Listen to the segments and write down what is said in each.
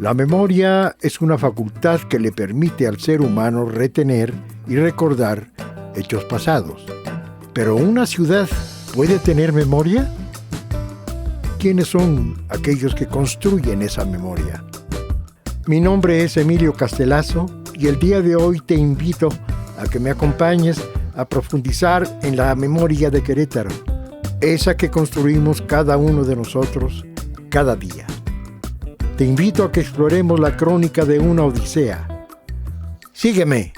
La memoria es una facultad que le permite al ser humano retener y recordar hechos pasados. ¿Pero una ciudad puede tener memoria? ¿Quiénes son aquellos que construyen esa memoria? Mi nombre es Emilio Castelazo y el día de hoy te invito a que me acompañes a profundizar en la memoria de Querétaro, esa que construimos cada uno de nosotros cada día. Te invito a que exploremos la crónica de una odisea. Sígueme.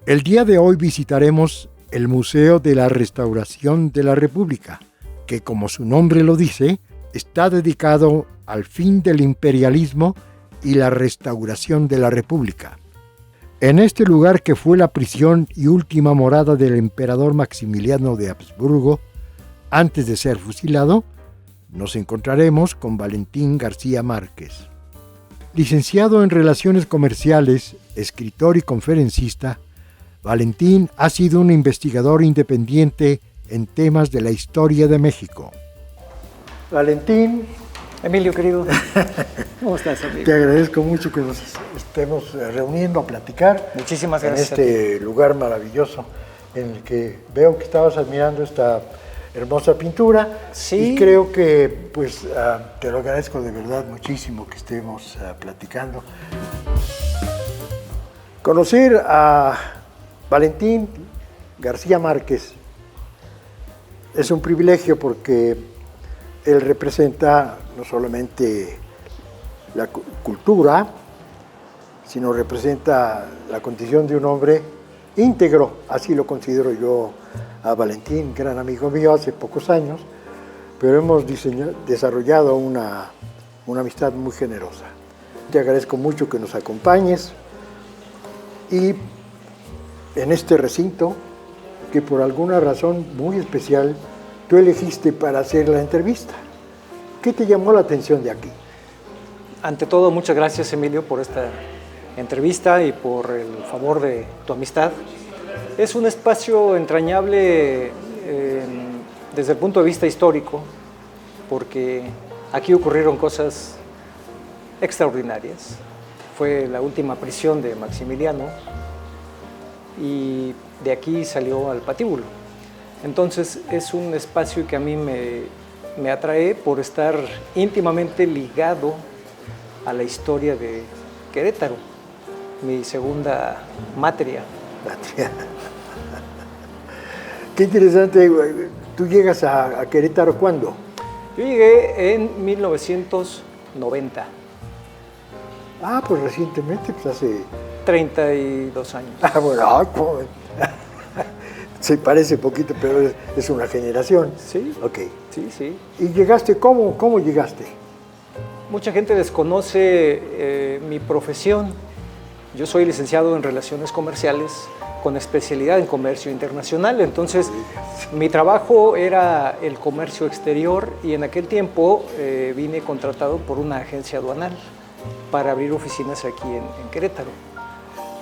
El día de hoy visitaremos el Museo de la Restauración de la República, que, como su nombre lo dice, está dedicado al fin del imperialismo y la restauración de la República. En este lugar, que fue la prisión y última morada del emperador Maximiliano de Habsburgo, antes de ser fusilado, nos encontraremos con Valentín García Márquez. Licenciado en Relaciones Comerciales, escritor y conferencista, Valentín ha sido un investigador independiente en temas de la historia de México. Valentín. Emilio, querido, ¿cómo estás, amigo? Te agradezco mucho que nos estemos reuniendo a platicar. Muchísimas gracias. En este lugar maravilloso en el que veo que estabas admirando esta hermosa pintura. Sí. Y creo que te lo agradezco de verdad muchísimo que estemos platicando. Conocer a Valentín García Márquez es un privilegio porque él representa no solamente la cultura, sino representa la condición de un hombre íntegro. Así lo considero yo a Valentín, gran amigo mío hace pocos años, pero hemos desarrollado una amistad muy generosa. Te agradezco mucho que nos acompañes y en este recinto, que por alguna razón muy especial tú elegiste para hacer la entrevista. ¿Qué te llamó la atención de aquí? Ante todo, muchas gracias, Emilio, por esta entrevista y por el favor de tu amistad. Es un espacio entrañable desde el punto de vista histórico, porque aquí ocurrieron cosas extraordinarias. Fue la última prisión de Maximiliano y de aquí salió al patíbulo. Entonces es un espacio que a mí me atrae por estar íntimamente ligado a la historia de Querétaro, mi segunda matria. Qué interesante. ¿Tú llegas a Querétaro cuándo? Yo llegué en 1990. Ah, pues recientemente, pues hace 32 años. Ah, bueno, se parece poquito, pero es una generación. Sí. Ok. Sí, sí. ¿Y llegaste cómo llegaste? Mucha gente desconoce mi profesión. Yo soy licenciado en Relaciones Comerciales con especialidad en Comercio Internacional. Entonces, mi trabajo era el comercio exterior y en aquel tiempo vine contratado por una agencia aduanal para abrir oficinas aquí en Querétaro.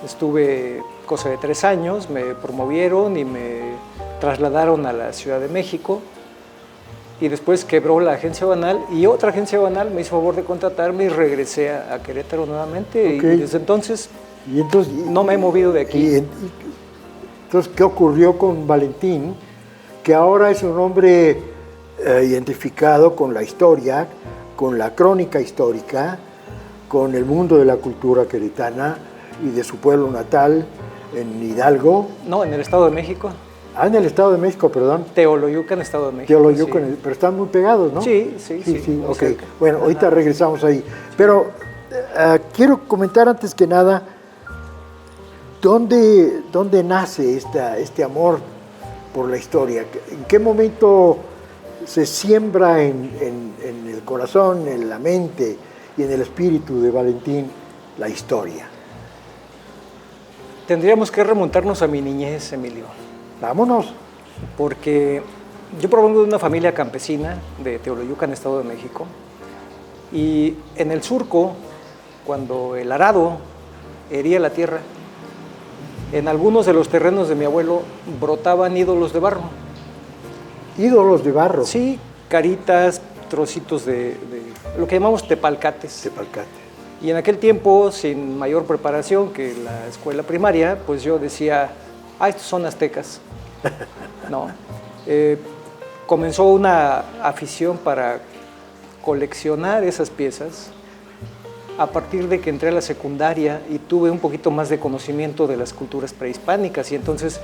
Estuve cosa de 3 años, me promovieron y me trasladaron a la Ciudad de México y después quebró la agencia aduanal y otra agencia aduanal me hizo favor de contratarme y regresé a Querétaro nuevamente. Okay. Y desde entonces, no me he movido de aquí. Entonces, ¿qué ocurrió con Valentín? Que ahora es un hombre identificado con la historia, con la crónica histórica, con el mundo de la cultura queretana y de su pueblo natal, en Hidalgo. No, en el Estado de México. Ah, en el Estado de México, perdón. Teoloyucan, Estado de México. Teoloyucan, sí. pero están muy pegados, ¿no? Sí. Ok, cerca. bueno, ahorita regresamos ahí. Pero quiero comentar antes que nada, ¿dónde nace este amor por la historia? ¿En qué momento se siembra en el corazón, en la mente y en el espíritu de Valentín la historia? Tendríamos que remontarnos a mi niñez, Emilio. Vámonos. Porque yo provengo de una familia campesina de Teoloyucan, Estado de México, y en el surco, cuando el arado hería la tierra, En algunos de los terrenos de mi abuelo brotaban ídolos de barro. Ídolos de barro. Sí, caritas, trocitos de lo que llamamos tepalcates. Tepalcate. Y en aquel tiempo, sin mayor preparación que la escuela primaria, pues yo decía, estos son aztecas. No. Comenzó una afición para coleccionar esas piezas a partir de que entré a la secundaria y tuve un poquito más de conocimiento de las culturas prehispánicas, y entonces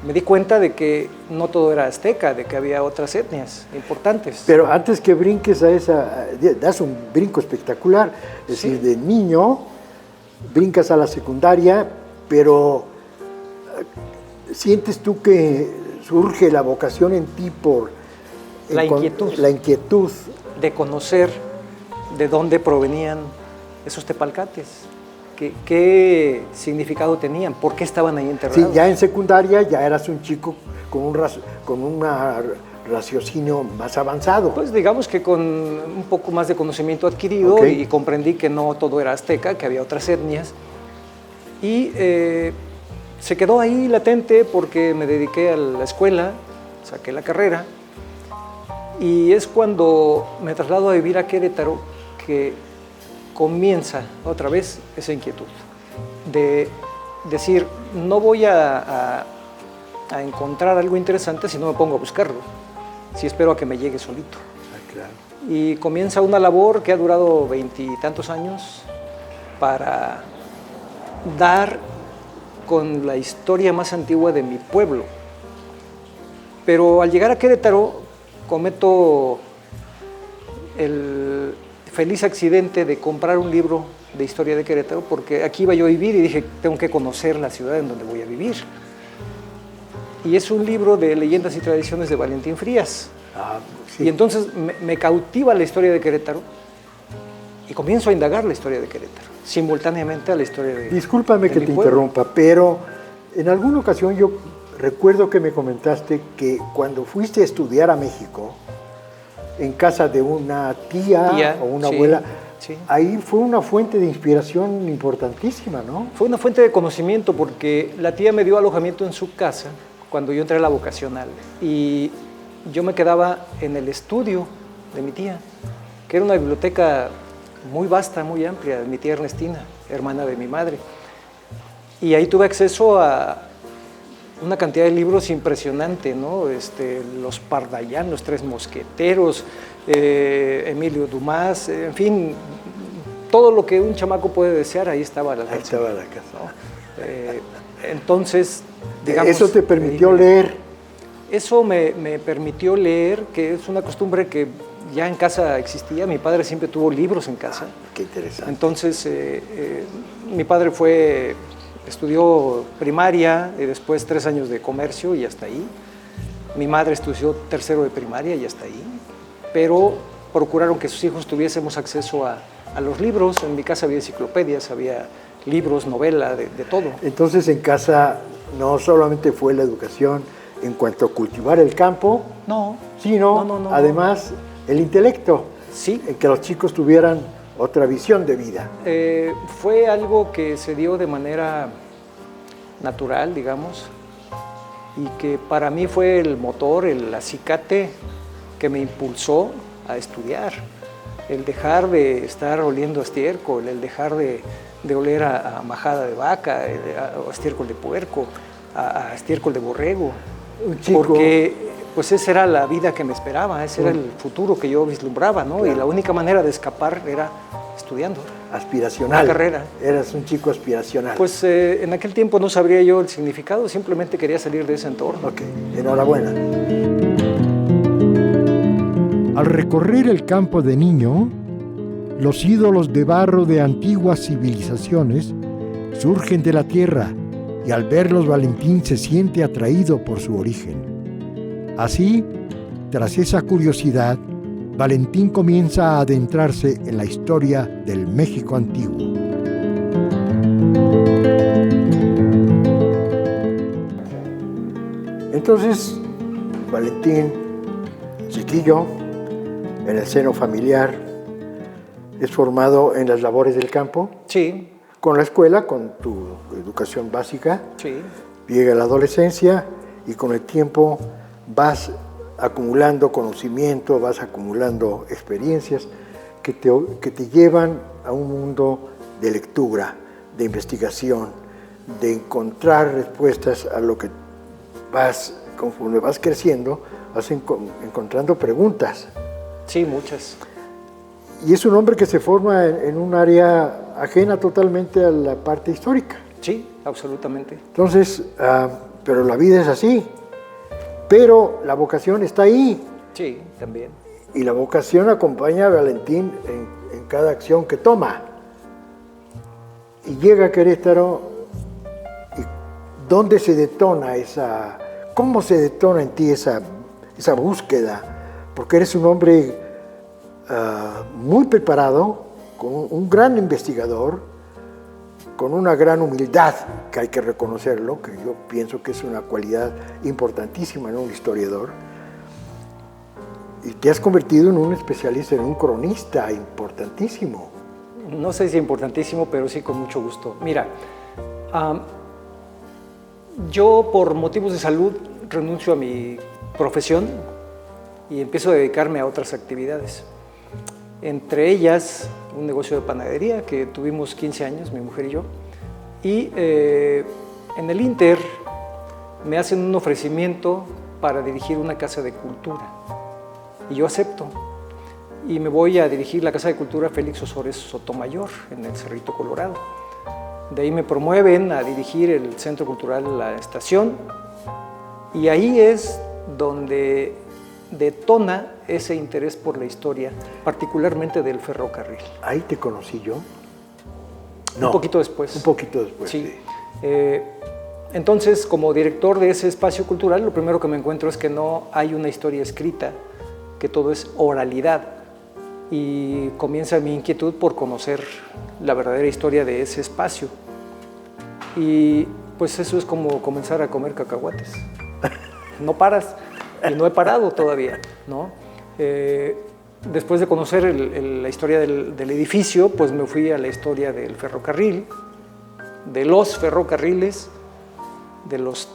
me di cuenta de que no todo era azteca, de que había otras etnias importantes. Pero antes que brinques a esa, das un brinco espectacular, es decir, de niño brincas a la secundaria, pero ¿sientes tú que surge la vocación en ti por la inquietud de conocer de dónde provenían esos tepalcates? ¿Qué significado tenían? ¿Por qué estaban ahí enterrados? Sí, ya en secundaria ya eras un chico con un raciocinio más avanzado. Pues digamos que con un poco más de conocimiento adquirido, Okay. Y comprendí que no todo era azteca, que había otras etnias. Y se quedó ahí latente porque me dediqué a la escuela, saqué la carrera, y es cuando me traslado a vivir a Querétaro que comienza otra vez esa inquietud de decir, no voy a encontrar algo interesante si no me pongo a buscarlo, si espero a que me llegue solito. Claro. Y comienza una labor que ha durado 20 y tantos años para dar con la historia más antigua de mi pueblo. Pero al llegar a Querétaro cometo el feliz accidente de comprar un libro de historia de Querétaro, porque aquí iba yo a vivir y dije, tengo que conocer la ciudad en donde voy a vivir. Y es un libro de leyendas y tradiciones de Valentín Frías. Sí. Y entonces me cautiva la historia de Querétaro y comienzo a indagar la historia de Querétaro, simultáneamente a la historia de Discúlpame que mi te pueblo. interrumpa, pero en alguna ocasión yo recuerdo que me comentaste que cuando fuiste a estudiar a México, en casa de una tía o una sí, abuela, sí. ahí fue una fuente de inspiración importantísima, ¿no? Fue una fuente de conocimiento porque la tía me dio alojamiento en su casa cuando yo entré a la vocacional y yo me quedaba en el estudio de mi tía, que era una biblioteca muy vasta, muy amplia, de mi tía Ernestina, hermana de mi madre. Y ahí tuve acceso a una cantidad de libros impresionante, ¿no? Los Pardallán, Los Tres Mosqueteros, Emilio Dumas, en fin, todo lo que un chamaco puede desear, ahí estaba la casa. Ahí estaba la casa. ¿No? Entonces, digamos... ¿Eso te permitió leer? Eso me permitió leer, que es una costumbre que ya en casa existía. Mi padre siempre tuvo libros en casa. Qué interesante. Entonces, mi padre estudió primaria y después 3 años de comercio y hasta ahí. Mi madre estudió tercero de primaria y hasta ahí. Pero procuraron que sus hijos tuviésemos acceso a los libros. En mi casa había enciclopedias, había libros, novela, de todo. Entonces en casa no solamente fue la educación en cuanto a cultivar el campo, No. sino No. además el intelecto, Sí. en que los chicos tuvieran otra visión de vida. Fue algo que se dio de manera natural, digamos, y que para mí fue el motor, el acicate que me impulsó a estudiar. El dejar de estar oliendo a estiércol, el dejar de oler a majada de vaca, a estiércol de puerco, a estiércol de borrego. Un chico, Porque pues esa era la vida que me esperaba, ese era el futuro que yo vislumbraba, ¿no? Claro. Y la única manera de escapar era estudiando. aspiracional. Una carrera. Eras un chico aspiracional. Pues en aquel tiempo no sabría yo el significado, simplemente quería salir de ese entorno. Ok, enhorabuena. Al recorrer el campo de niño, los ídolos de barro de antiguas civilizaciones surgen de la tierra y al verlos Valentín se siente atraído por su origen. Así, tras esa curiosidad, Valentín comienza a adentrarse en la historia del México antiguo. Entonces, Valentín, chiquillo, en el seno familiar, es formado en las labores del campo. Sí, con la escuela, con tu educación básica, Sí. llega la adolescencia y con el tiempo vas acumulando conocimiento, vas acumulando experiencias que te llevan a un mundo de lectura, de investigación, de encontrar respuestas a lo que conforme vas creciendo, vas encontrando preguntas. Sí, muchas. Y es un hombre que se forma en un área ajena totalmente a la parte histórica. Sí, absolutamente. Entonces, pero la vida es así. Pero la vocación está ahí. Sí, también. Y la vocación acompaña a Valentín en cada acción que toma. Y llega a Querétaro, y ¿dónde se detona cómo se detona en ti esa búsqueda? Porque eres un hombre muy preparado, con un gran investigador, con una gran humildad, que hay que reconocerlo, que yo pienso que es una cualidad importantísima en un historiador. Y te has convertido en un especialista, en un cronista importantísimo. No sé si importantísimo, pero sí con mucho gusto. Mira, yo por motivos de salud renuncio a mi profesión y empiezo a dedicarme a otras actividades. Entre ellas, un negocio de panadería que tuvimos 15 años, mi mujer y yo. Y en el Inter me hacen un ofrecimiento para dirigir una casa de cultura. Y yo acepto. Y me voy a dirigir la Casa de Cultura Félix Osores Sotomayor, en el Cerrito Colorado. De ahí me promueven a dirigir el Centro Cultural La Estación. Y ahí es donde detona ese interés por la historia, particularmente del ferrocarril. ¿Ahí te conocí yo? No. Un poquito después. Un poquito después, sí. Entonces, como director de ese espacio cultural, lo primero que me encuentro es que no hay una historia escrita, que todo es oralidad. Y comienza mi inquietud por conocer la verdadera historia de ese espacio. Y pues eso es como comenzar a comer cacahuates. No paras, y no he parado todavía, ¿no? Después de conocer la historia del edificio, pues me fui a la historia del ferrocarril, de los ferrocarriles, de los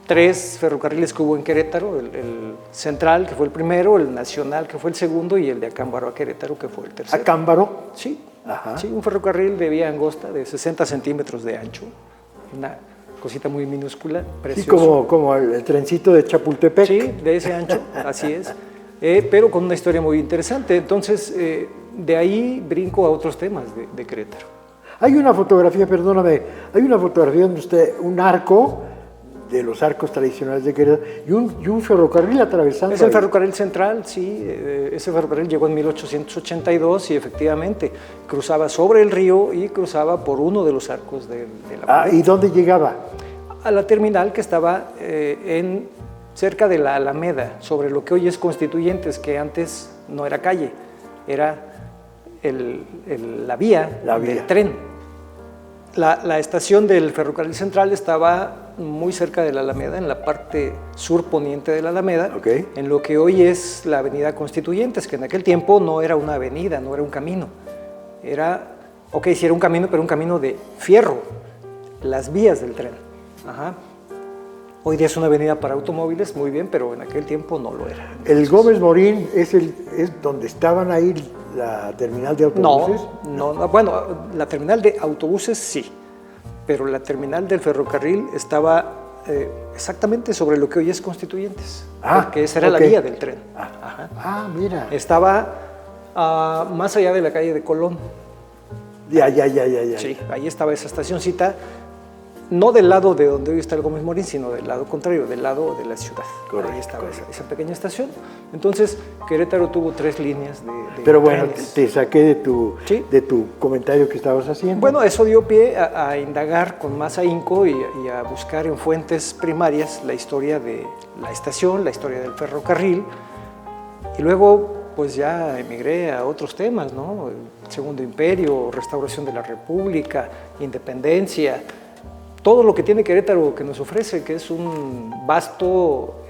3 ferrocarriles que hubo en Querétaro, el Central, que fue el primero, el Nacional, que fue el segundo, y el de Acámbaro a Querétaro, que fue el tercero. ¿Acámbaro? Sí. Ajá. Sí, un ferrocarril de vía angosta de 60 centímetros de ancho, una cosita muy minúscula, precioso. Sí, como el trencito de Chapultepec. Sí, de ese ancho, así es, pero con una historia muy interesante. Entonces, de ahí brinco a otros temas de Querétaro. Hay una fotografía, perdóname, hay una fotografía donde un arco, de los arcos tradicionales de Querétaro, y un ferrocarril atravesando. Es el ferrocarril central, sí, ese ferrocarril llegó en 1882 y efectivamente cruzaba sobre el río y cruzaba por uno de los arcos de la ¿Y dónde llegaba? A la terminal que estaba cerca de la Alameda, sobre lo que hoy es Constituyentes, que antes no era calle, era la vía del tren. La estación del ferrocarril central estaba muy cerca de la Alameda, en la parte sur poniente de la Alameda, en lo que hoy es la avenida Constituyentes, que en aquel tiempo no era una avenida, no era un camino. Sí era un camino, pero un camino de fierro, las vías del tren. Ajá. Hoy día es una avenida para automóviles, muy bien, pero en aquel tiempo no lo era. Entonces, ¿el Gómez Morín es donde estaban ahí la terminal de autobuses? No, bueno, la terminal de autobuses sí, pero la terminal del ferrocarril estaba exactamente sobre lo que hoy es Constituyentes, porque esa era la vía del tren. Ajá. Mira. Estaba más allá de la calle de Colón. Ya. Sí, ahí estaba esa estacioncita, no del lado de donde hoy está el Gómez Morín, sino del lado contrario, del lado de la ciudad. Correcto, ahí estaba esa pequeña estación. Entonces, Querétaro tuvo 3 líneas de Pero bueno, trenes. te saqué de tu comentario que estabas haciendo. Bueno, eso dio pie a indagar con más ahínco y a buscar en fuentes primarias la historia de la estación, la historia del ferrocarril. Y luego, pues ya emigré a otros temas, ¿no? El Segundo Imperio, restauración de la República, independencia, todo lo que tiene Querétaro que nos ofrece, que es un vasto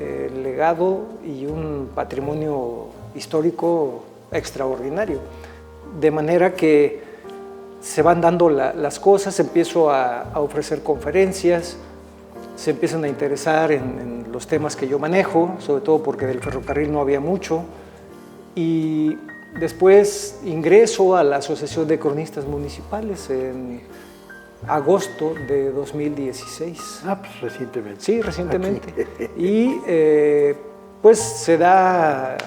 legado y un patrimonio histórico extraordinario. De manera que se van dando las cosas, empiezo a ofrecer conferencias, se empiezan a interesar en los temas que yo manejo, sobre todo porque del ferrocarril no había mucho, y después ingreso a la Asociación de Cronistas Municipales en agosto de 2016. Ah, pues recientemente. Sí, recientemente. Y pues se da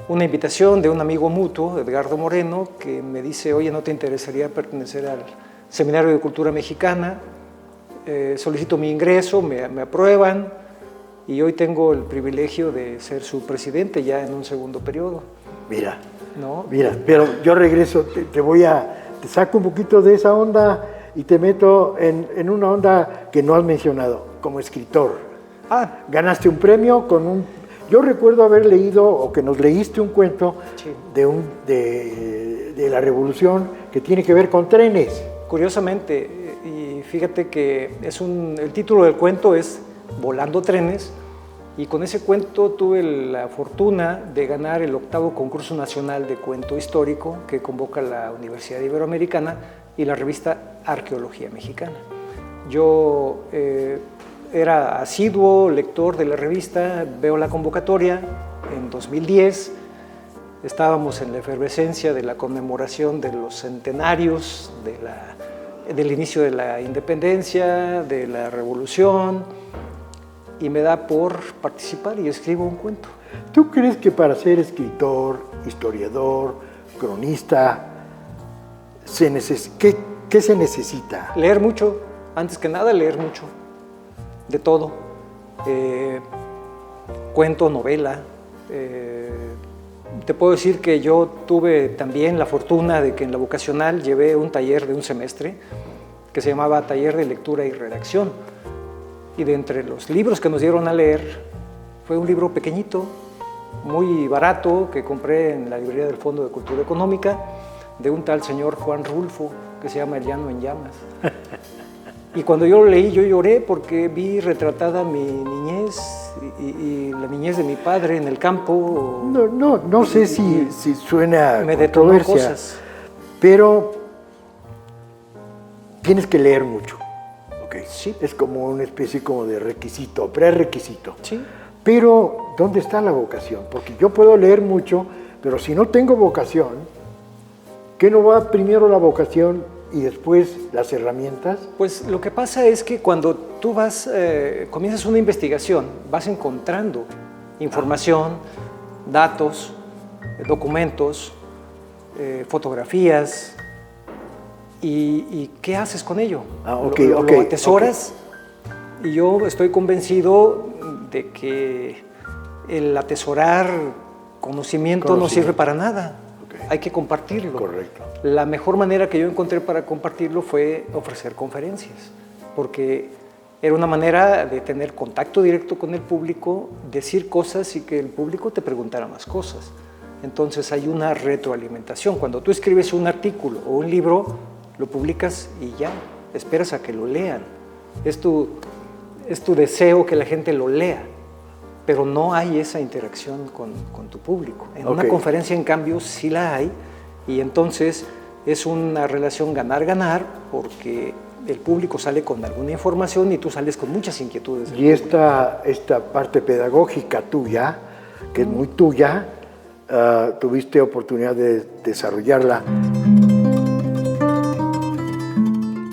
una invitación de un amigo mutuo, Edgardo Moreno, que me dice, oye, ¿no te interesaría pertenecer al Seminario de Cultura Mexicana? Solicito mi ingreso, me aprueban y hoy tengo el privilegio de ser su presidente ya en un segundo periodo. Mira, ¿No? mira, pero yo regreso, te saco un poquito de esa onda y te meto en una onda que no has mencionado, como escritor. Ganaste un premio con un... Yo recuerdo haber leído, o que nos leíste un cuento Sí. de la Revolución que tiene que ver con trenes. Curiosamente, y fíjate que el título del cuento es Volando trenes, y con ese cuento tuve la fortuna de ganar el 8º concurso nacional de cuento histórico que convoca la Universidad Iberoamericana y la revista Arqueología Mexicana. Yo era asiduo lector de la revista, veo la convocatoria en 2010, estábamos en la efervescencia de la conmemoración de los centenarios del inicio de la independencia, de la revolución, y me da por participar y escribo un cuento. ¿Tú crees que para ser escritor, historiador, cronista, qué se necesita? Leer mucho, antes que nada leer mucho, de todo. Cuento, novela. Te puedo decir que yo tuve también la fortuna de que en la vocacional llevé un taller de un semestre que se llamaba Taller de Lectura y Redacción. Y de entre los libros que nos dieron a leer, fue un libro pequeñito, muy barato, que compré en la librería del Fondo de Cultura Económica, de un tal señor Juan Rulfo, que se llama El Llano en Llamas. Y cuando yo lo leí, yo lloré porque vi retratada mi niñez y la niñez de mi padre en el campo. No sé si suena me detonó controversia, cosas. pero tienes que leer mucho. Okay. Sí. Es como una especie como de requisito, prerequisito. Sí. Pero, ¿dónde está la vocación? Porque yo puedo leer mucho, pero si no tengo vocación, ¿qué no va primero la vocación y después las herramientas? Pues lo que pasa es que cuando tú comienzas una investigación, vas encontrando información, datos, documentos, fotografías, y ¿qué haces con ello? Lo atesoras, y yo estoy convencido de que el atesorar conocimiento no sirve para nada. Hay que compartirlo. Correcto. La mejor manera que yo encontré para compartirlo fue ofrecer conferencias, porque era una manera de tener contacto directo con el público, decir cosas y que el público te preguntara más cosas. Entonces hay una retroalimentación. Cuando tú escribes un artículo o un libro, lo publicas y ya, esperas a que lo lean. Es tu deseo que la gente lo lea, pero no hay esa interacción con tu público. En una conferencia, en cambio, sí la hay, y entonces es una relación ganar-ganar, porque el público sale con alguna información y tú sales con muchas inquietudes. Y esta parte pedagógica tuya, que es muy tuya, tuviste oportunidad de desarrollarla.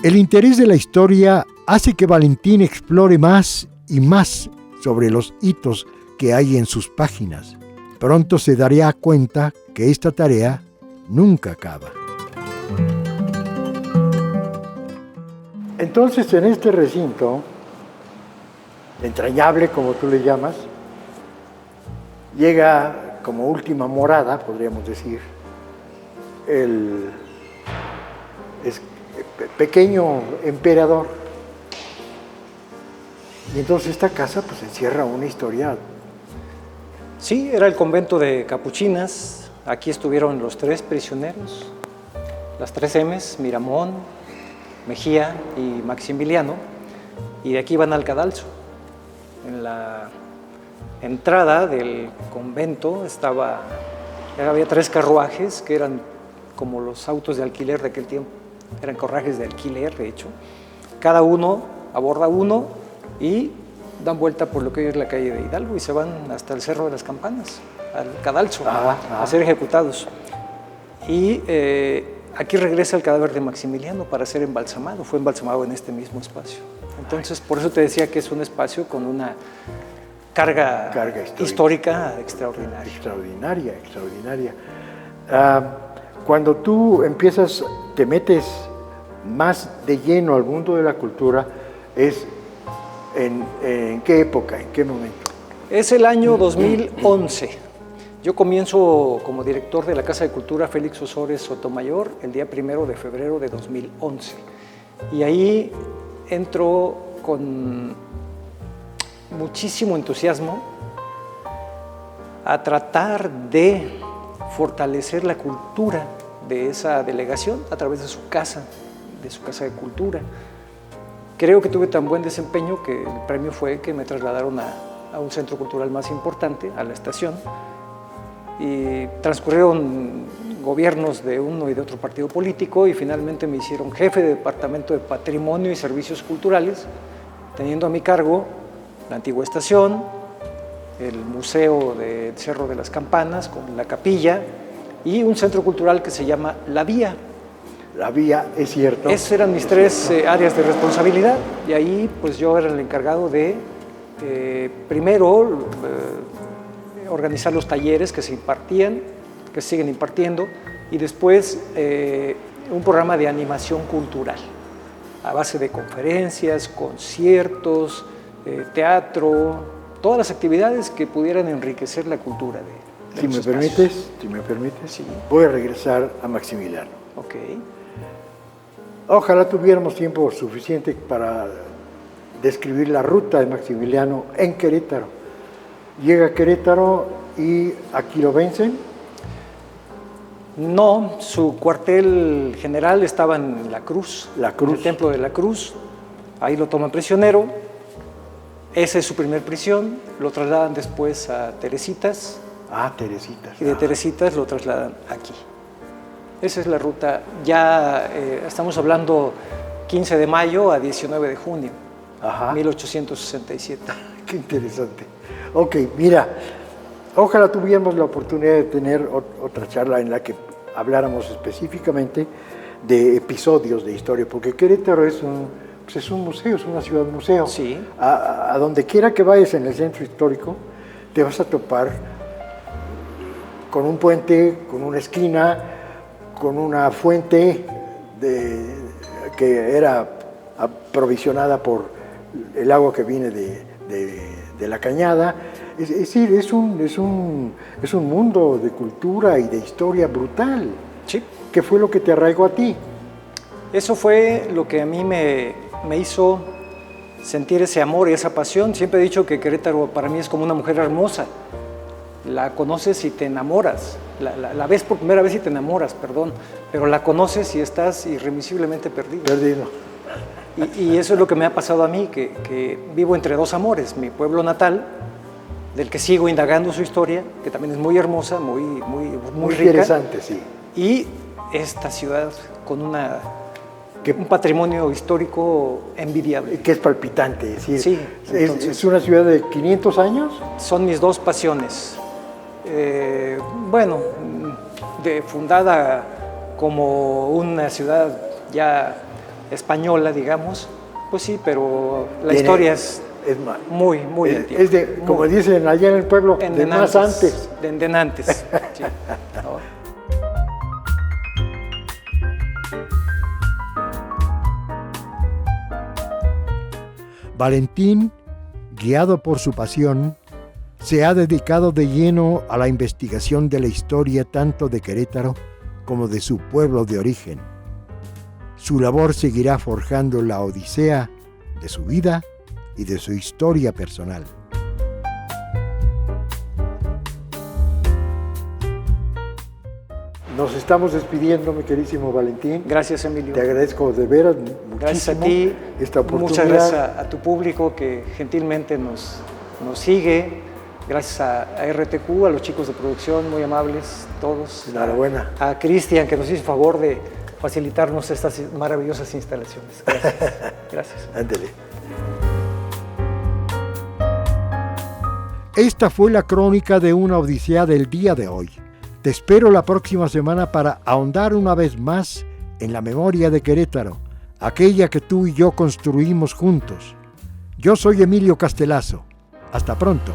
El interés de la historia hace que Valentín explore más y más sobre los hitos que hay en sus páginas. Pronto se daría cuenta que esta tarea nunca acaba. Entonces, en este recinto, entrañable como tú le llamas, llega como última morada, podríamos decir, el pequeño emperador. Y entonces esta casa pues encierra una historia. Sí, era el convento de capuchinas. Aquí estuvieron los 3 prisioneros, las 3 M's, Miramón, Mejía y Maximiliano, y de aquí van al cadalso. En la entrada del convento había 3 carruajes que eran como los autos de alquiler de aquel tiempo. eran corrajes de alquiler, de hecho. Cada uno aborda uno y dan vuelta por lo que hoy es la calle de Hidalgo y se van hasta el Cerro de las Campanas, al Cadalso, a ser ejecutados. Y aquí regresa el cadáver de Maximiliano para ser embalsamado, fue embalsamado en este mismo espacio. Entonces, por eso te decía que es un espacio con una carga histórica extraordinaria. Extraordinaria. Cuando tú empiezas, te metes más de lleno al mundo de la cultura, ¿es en qué época, en qué momento? Es el año 2011. Yo comienzo como director de la Casa de Cultura Félix Osores Sotomayor el día 1 de febrero de 2011. Y ahí entro con muchísimo entusiasmo a tratar de fortalecer la cultura de esa delegación a través de su casa de cultura. Creo que tuve tan buen desempeño que el premio fue que me trasladaron a un centro cultural más importante, a la estación, y transcurrieron gobiernos de uno y de otro partido político y finalmente me hicieron jefe de Departamento de Patrimonio y Servicios Culturales, teniendo a mi cargo la antigua estación, el Museo del Cerro de las Campanas con la capilla y un centro cultural que se llama La Vía. La Vía, es cierto. Esas eran mis tres áreas de responsabilidad y ahí pues yo era el encargado de primero organizar los talleres que se impartían, que se siguen impartiendo y después un programa de animación cultural a base de conferencias, conciertos, teatro, todas las actividades que pudieran enriquecer la cultura de si me permites, sí. Voy a regresar a Maximiliano. Ok. Ojalá tuviéramos tiempo suficiente para describir la ruta de Maximiliano en Querétaro. Llega a Querétaro y aquí lo vencen. No, su cuartel general estaba en La Cruz, en el Templo de la Cruz. Ahí lo toman prisionero. Esa es su primer prisión. Lo trasladan después a Teresitas. Teresitas. Y de Teresitas lo trasladan aquí. Esa es la ruta. Ya estamos hablando 15 de mayo a 19 de junio, 1867. Qué interesante. Ok, mira, ojalá tuviéramos la oportunidad de tener otra charla en la que habláramos específicamente de episodios de historia, porque Querétaro es un museo, es una ciudad museo. Sí. A donde quiera que vayas en el centro histórico, te vas a topar con un puente, con una esquina, con una fuente que era aprovisionada por el agua que viene de la cañada. Es decir, es un mundo de cultura y de historia brutal. Sí. ¿Qué fue lo que te arraigó a ti? Eso fue lo que a mí me hizo sentir ese amor y esa pasión. Siempre he dicho que Querétaro para mí es como una mujer hermosa. La conoces y te enamoras. La ves por primera vez y te enamoras, perdón. Pero la conoces y estás irremisiblemente perdido. Y eso es lo que me ha pasado a mí, que vivo entre dos amores. Mi pueblo natal, del que sigo indagando su historia, que también es muy hermosa, muy rica. Interesante, sí. Y esta ciudad con un patrimonio histórico envidiable. Que es palpitante. Sí, es una ciudad de 500 años. Son mis dos pasiones. Fundada como una ciudad ya española, digamos, pues sí, pero la historia es muy antigua. Es de, como dicen allá en el pueblo, de más antes. De endenantes. Sí. Valentín, guiado por su pasión, se ha dedicado de lleno a la investigación de la historia tanto de Querétaro como de su pueblo de origen. Su labor seguirá forjando la odisea de su vida y de su historia personal. Nos estamos despidiendo, mi queridísimo Valentín. Gracias, Emilio. Te agradezco de veras muchísimo. Gracias a ti. Esta oportunidad. Muchas gracias a tu público que gentilmente nos sigue. Gracias a RTQ, a los chicos de producción, muy amables todos. Enhorabuena. A Cristian, que nos hizo favor de facilitarnos estas maravillosas instalaciones. Gracias. Gracias. Ándele. Esta fue la crónica de una odisea del día de hoy. Te espero la próxima semana para ahondar una vez más en la memoria de Querétaro, aquella que tú y yo construimos juntos. Yo soy Emilio Castelazo. Hasta pronto.